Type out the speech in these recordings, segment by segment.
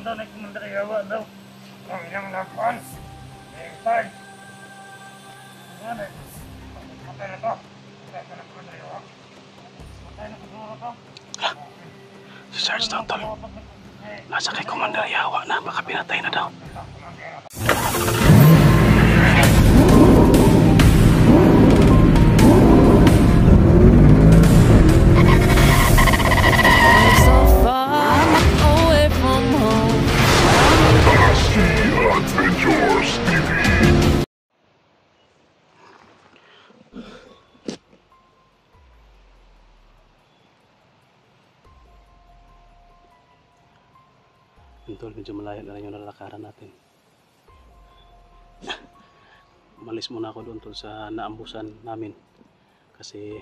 naman daw, nagkumandarayawa daw. Ang ilang lapan. Expired. Ano? Matay na to. Matay na kumandarayawa. Matay na kumandarayawa to. Si Sarge daw, tol. Nasa kay Commander Yawa na, baka pinatay na daw. Tol, medyo malayo na rin yung lalakaran natin. Umalis muna ako doon tol sa naambusan namin kasi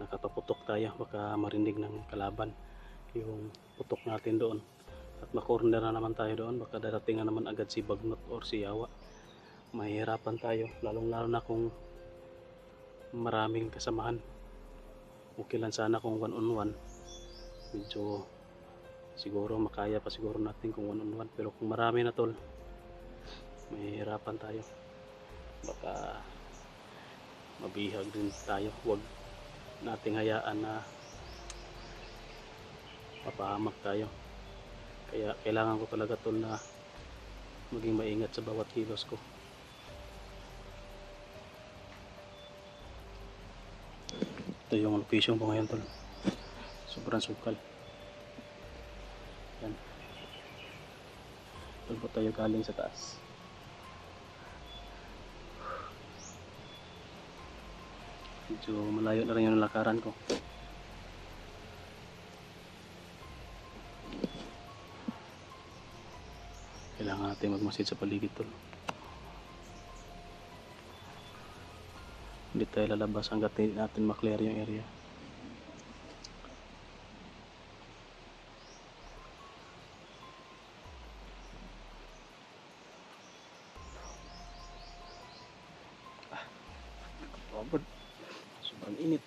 nakapaputok tayo, baka marinig ng kalaban yung putok natin doon at makorner na naman tayo doon, baka darating na naman agad si Bagnot or si Yawa. Mahihirapan tayo, lalong lalo na kung maraming kasamahan. Okay lang sana kung 1-on-1, medyo siguro makaya pa siguro natin kung 1-on-1, pero kung marami na tol, mahihirapan tayo, baka mabihag din tayo. Huwag nating hayaan na mapahamak tayo, kaya kailangan ko talaga tol na maging maingat sa bawat kilos ko. Ito yung location ko ngayon tol, sobrang sukal. Yan, tulpo tayo galing sa taas. Medyo malayo na rin yung lakaran ko. Kailangan natin magmasid sa paligid tol. Hindi tayo lalabas hanggat natin maklear yung area. Sobrang init.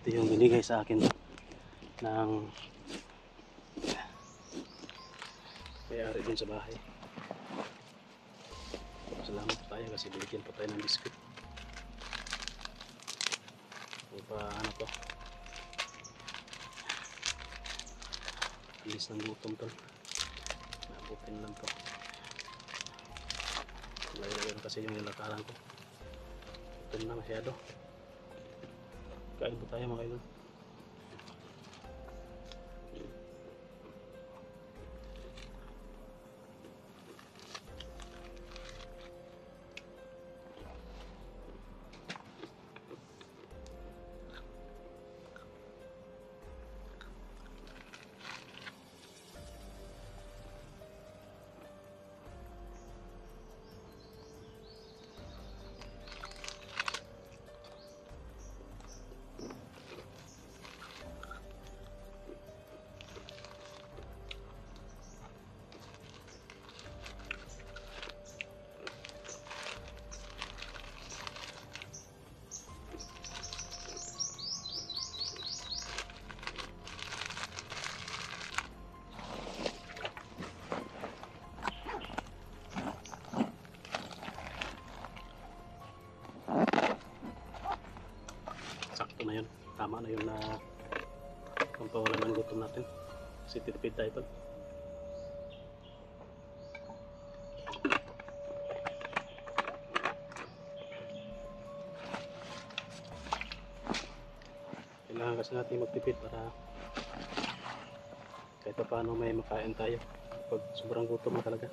Ito yung binigay sa akin ng may-ari din sa bahay. Salamat tayo kasi binigyan pa tayo ng biscuit. O pa ano to, alis ng gutom to, nabutin lang to. Layo kasi yung nilakaran ko, gutom na masyado. Kain po tayo mga idol. tama na yun na pampawalan ng gutom natin kasi tipid tayo tol. Kailangan kasi natin magtipid para kahit pa paano may makain tayo pag sobrang gutom na talaga.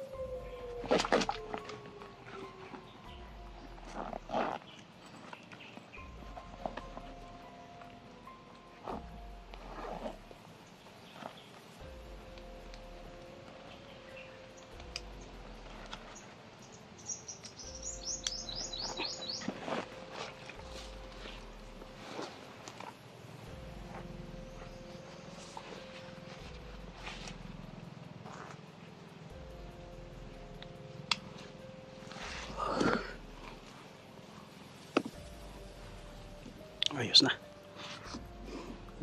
Ayos na.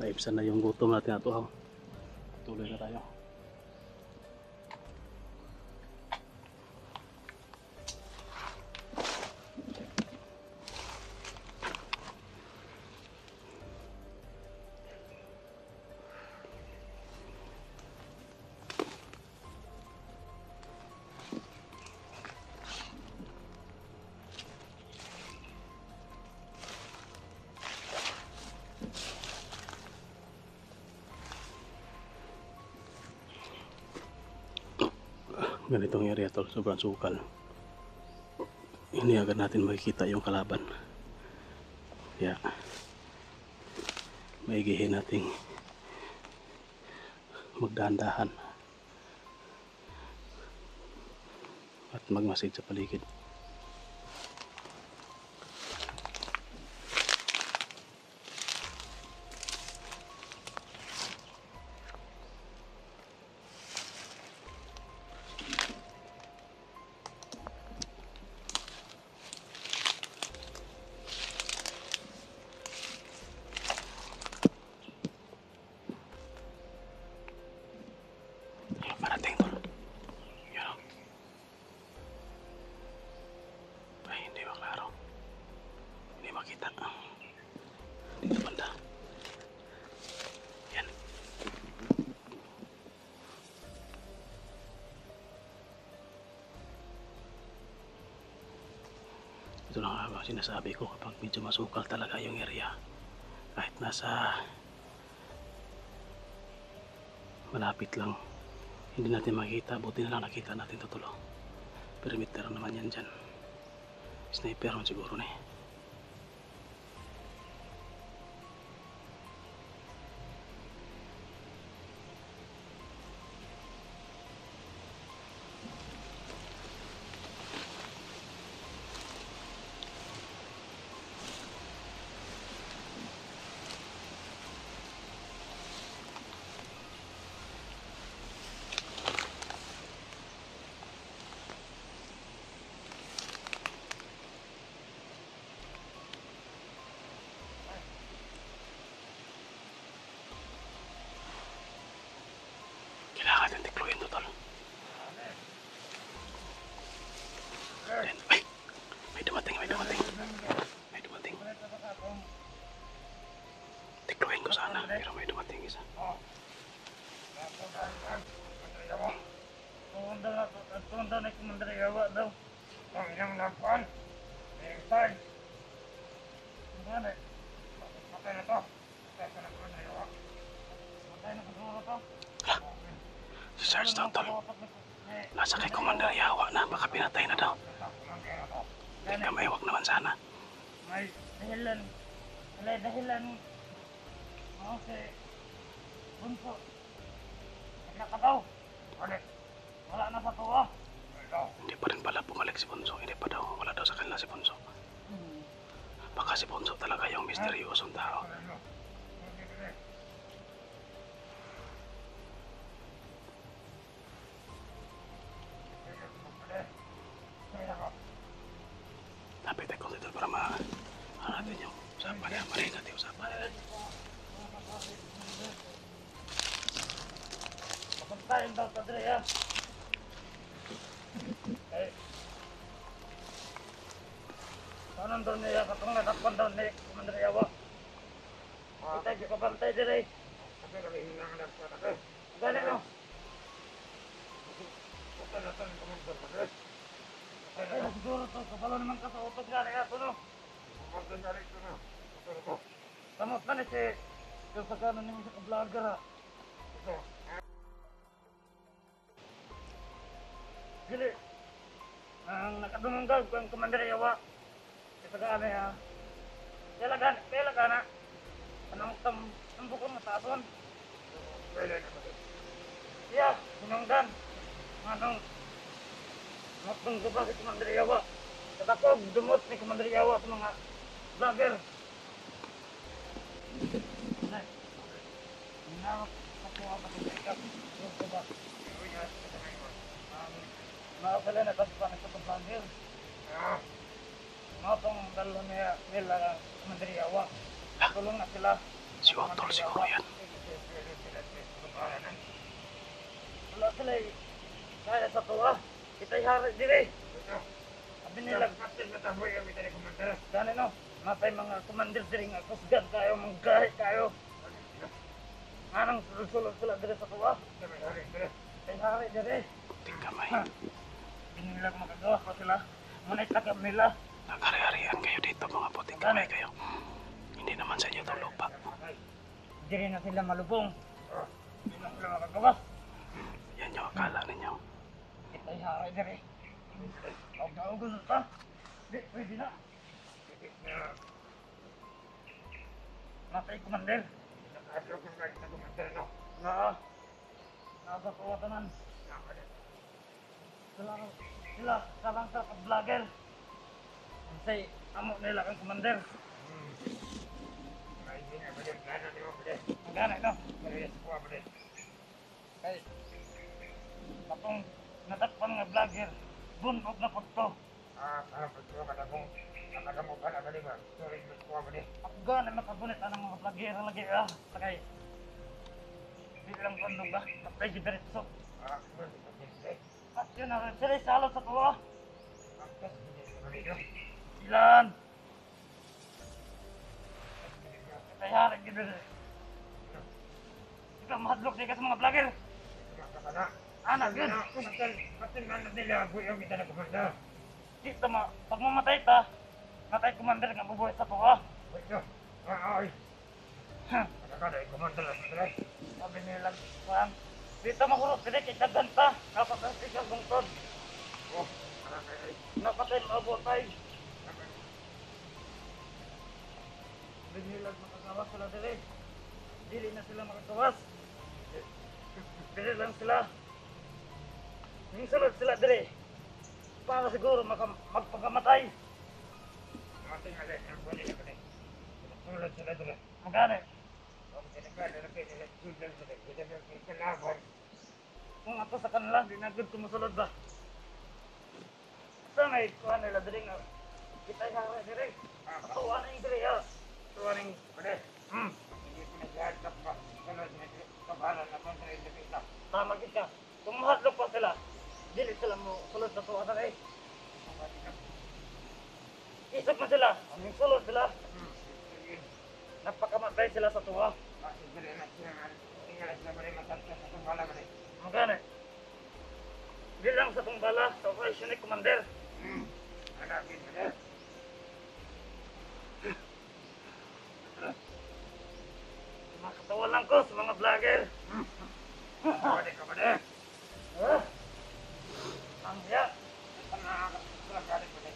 Naibsan na yung gutom natin na ito. Tuloy na tayo. Ganitong area tol, sobrang sukal. Hindi agad natin makikita yung kalaban. Kaya maigihin nating magdahan-dahan at magmasid sa paligid. Parating tol. Yan o. Ay, hindi maklaro. Hindi makita. Dito banda. Yan. Ito lang ang sinasabi ko kapag medyo masukal talaga yung area. Kahit nasa malapit lang. Hindi natin makita, buti na lang nakita natin tutulo. Perimeter naman yan dyan. Sniper man siguro na eh. Kailangan natin tikluin to tol. Then, ay! May dumating, may dumating. May dumating. Tikluin ko sana, pero may dumating isa. Tunda na kumandari gawa daw. Ang iyang lapan. Bintay. Patay na to. Patay na kumandari gawa. Patay na kumandari to. Si Sarge daw tol. Nasa kay Commander Yawa na, baka pinatay na daw. Teka, may wag naman sana. May dahilan. May dahilan. Ako si Bunso. Wala ka daw. Wala na sa tuwa. Hindi pa rin pala bumalik si Bonso. Hindi pa daw. Wala daw sa kanila si Bonso. Baka si Bonso talaga yung misteryosong tao. Lapit tayo dito para natin yung usapan niya. Marinig natin usapan nila. Papuntahin daw sa Drea. Eh. Saan daw niya katong natakpan daw ni Commander Yawa? Kita juga bantay dire. Tapi kalau hilang ada suara ke. Gani no. Kita datang ke kantor padre. Ay, siguro to. Kabalo naman ka sa utot gani ato no. Kumandan gani ko no. Kamot na ni si yung pagkano namin sa vlogger ha. Ito. Dili. Ang nakadumunggal ko ang Commander Yawa. Ito gani ha. Kaya gana. Anong tambukon mataason? Pwede na ba? Iya, sinunggan. Anong matong ko ba si Commander Yawa? Katakog, dumot ni Commander Yawa sa mga vlogger. Nay, hinawak sa kuha pa sa check-up. Yung ko ba? Uyas, ito na yun. Nakasala na kasi pa sa vlogger. Matong dalo niya nila Commander Yawa. Tulong na sila. Si Otol siguro yan. Wala sila eh. Kaya sa tuwa. Kita'y hari dire. Sabi nila. Gani no. Matay mga commander dire nga. Kusgan kayo. Manggahi kayo. Anong sulod sila dire sa tuwa. Kita'y hari dire. Puting kamay. Hindi nila makagawa pa sila. Muna'y takab nila. Nagari-harian kayo dito mga puting kamay kayo. Hindi naman sa inyo itong lupa. Hindi rin na sila malubong. Hindi na sila makagawa. Yan yung akala ninyo. Kita'y hari dire. Huwag na ugo na ta. Hindi, pwede na. Matay commander. Nakasok ang galit na commander, no? Nasa tuwatanan. Sila, salang sa vlogger. Say, amo nila kang commander. Ang gana, no? Kay, patong natakpan nga vlogger, bunot na po to. Parang pagkawa ka na kung nakamuka na bali ba? Sorry, kuha ba di? Ako gana, makabunit ang mga vlogger lagi, sakay. Hindi lang kondong ba? Patay si Beretso. At yun, sila salo sa tuwa. Ilan? Kaya rin gano'n. Ikaw mahadlok di ka sa mga vlogger. Anak, yun. Patin man nila, buhay kita na kumanda. Dito ma, pag mamatay ta, matay commander nga bubuhay sa tuwa. Ito, ay. Nakakada, commander lang sila. Sabi nila, pang, dito mahurot sila, kita ganta. Napakasig ang bungtod. Oh, napatay mabotay. Binilag makagawas sila dire. Dili na sila makagawas. Dili lang sila. Yung sunod sila dire. Para siguro magpagamatay. Matay nga lang. Ang pwede na pwede. Sunod sila dire. Magkano? Kung ako sa kanila, di na good kumusulod ba? Sa may kuha nila dire nga. Kita yung dire. Tuwa na yung dire ha. Tuwaring pwede. Hindi ko nag-hardlock pa. Sunod na kabalan na kontra yung dipita. Tama ka. Kung mahadlock pa sila, dili sila mo sulod na tuwa na eh. Isip mo sila. Aming sulod sila. Napakamatay sila sa tuwa. Magkano? Di lang sa tungbala sa operation ni Commander. Hanapin mo na. Makatawa lang ko sa mga vlogger. Pwede ka ba na? Ang hiya. Vlogger ko na.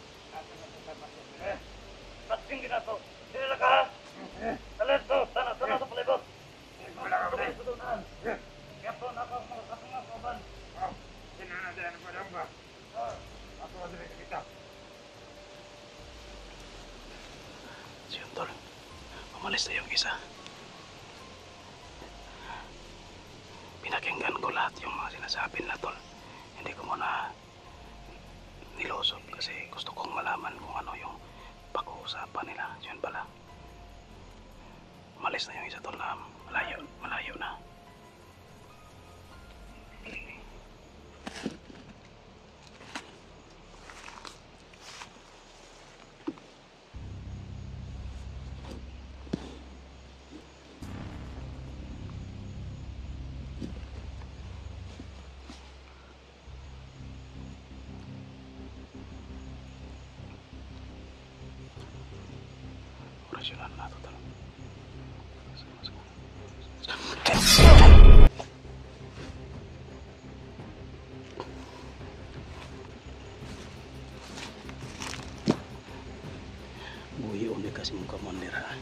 Ba't yung ginato? Hindi na ka ha? Talit to. Sana sa palibot. Wala ka ba na? Kaya po na ako mga kasunga kaban. Sinanadyan pa lang ba? Ako na din kita. Si Otol, umalis na yung isa. Pinakinggan ko lahat yung mga sinasabi na Tol. Hindi ko muna nilosob kasi gusto kong malaman kung ano yung pag-uusapan nila. Yun pala. Umalis na yung isa Tol na malayo na. Presyonan na ito tol. Buhi ulit kasi mong commander ha.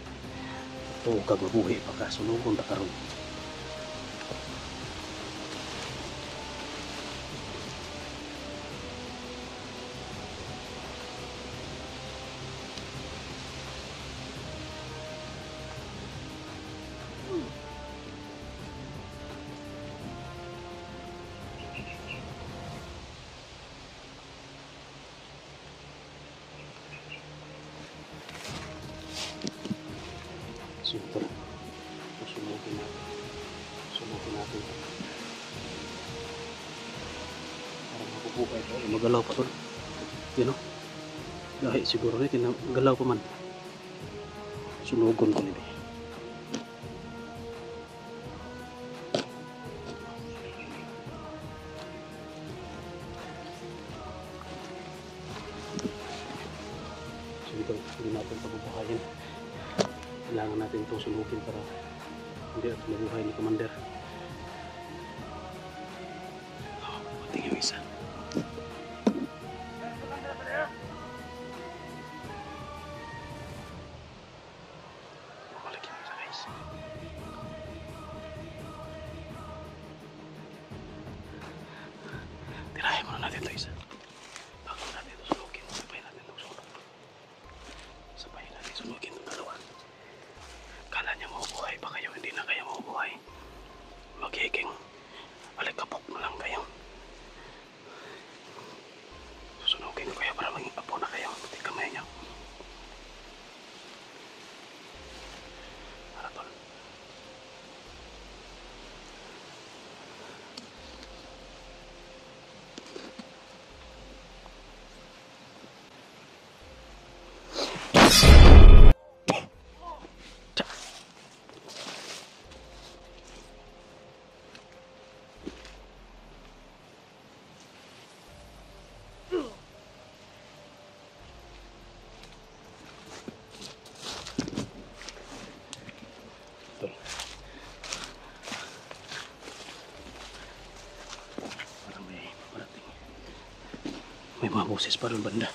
Ito kag mabuhi pagka sunugon ta karon. Super. Sunugin natin. Sunugin natin. Parang mabubuhay ito. Magalaw pa ito. Yun o. Dahil siguro rin tinagalaw pa man. Sunugon ko nito. So ito, hindi natin pabubuhayin. Kailangan natin itong sunugin para hindi at mabuhay ni Commander. Pati yung isa. Bumalik yung isa guys. Tirahin muna natin ito isa. Bago natin ito sunugin, sabayin natin itong sunog. Sabayin natin sunugin itong dalawa. Kala niya mabubuhay pa kayo, hindi na kayo mabubuhay. Magiging alikabok na lang kayo. Susunugin ko kayo para maging apo na kayo. Pati kamay niyo. Para tol. Tol. Parang may parating. May mga boses pa rin banda.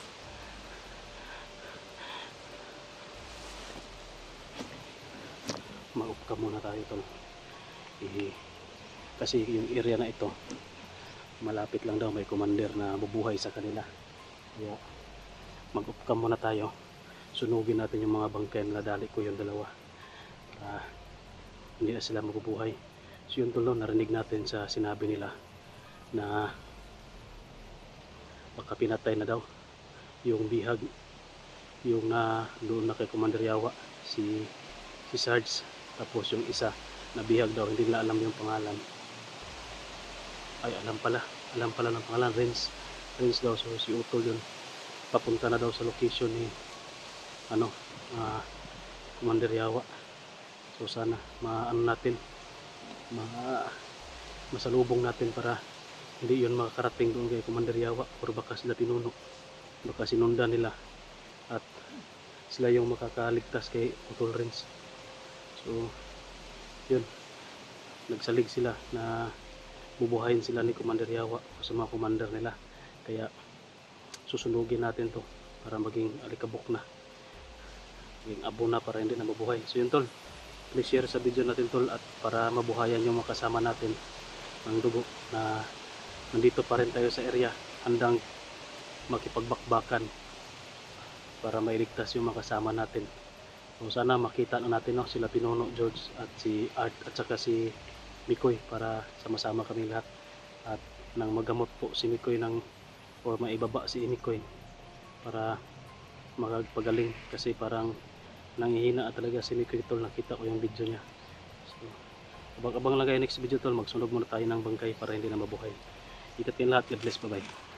Mag-upka muna tayo tol. Kasi yung area na ito malapit lang daw may commander na bubuhay sa kanila. Kaya mag-upka muna tayo. Sunugin natin yung mga bangkay na dali ko yung dalawa. Para hindi na sila mabubuhay. So yun tulo, narinig natin sa sinabi nila na baka pinatay na daw yung bihag, yung doon na kay Commander Yawa, si Sarge, tapos yung isa na bihag daw, hindi nila alam yung pangalan. Ay, alam pala ng pangalan, Renz daw. So si Utol yun, papunta na daw sa location ni Commander Yawa. So sana maano natin, masalubong natin para hindi yun makakarating doon kay Commander Yawa, or baka sila pinuno, baka sinundan nila at sila yung makakaligtas kay Utol Renz. So yun, nagsalig sila na bubuhayin sila ni Commander Yawa sa mga commander nila. Kaya susunugin natin to para maging alikabok na, maging abo na, para hindi na mabuhay. So yun tol, please share sa video natin tol, at para mabuhayan yung mga kasama natin ng dugo na nandito pa rin tayo sa area, handang makipagbakbakan para mailigtas yung mga kasama natin. So sana makita na natin sila Pinuno George at si Art at saka si Mikoy, para sama-sama kami lahat at nang magamot po si Mikoy or maibaba si Mikoy para magpagaling, kasi parang nangihina talaga si Mikoy tol. Nakita ko yung video niya. So abang-abang lang kayo next video tol. Magsunog muna tayo ng bangkay para hindi na mabuhay. Ikat kayo lahat. God bless. Bye bye.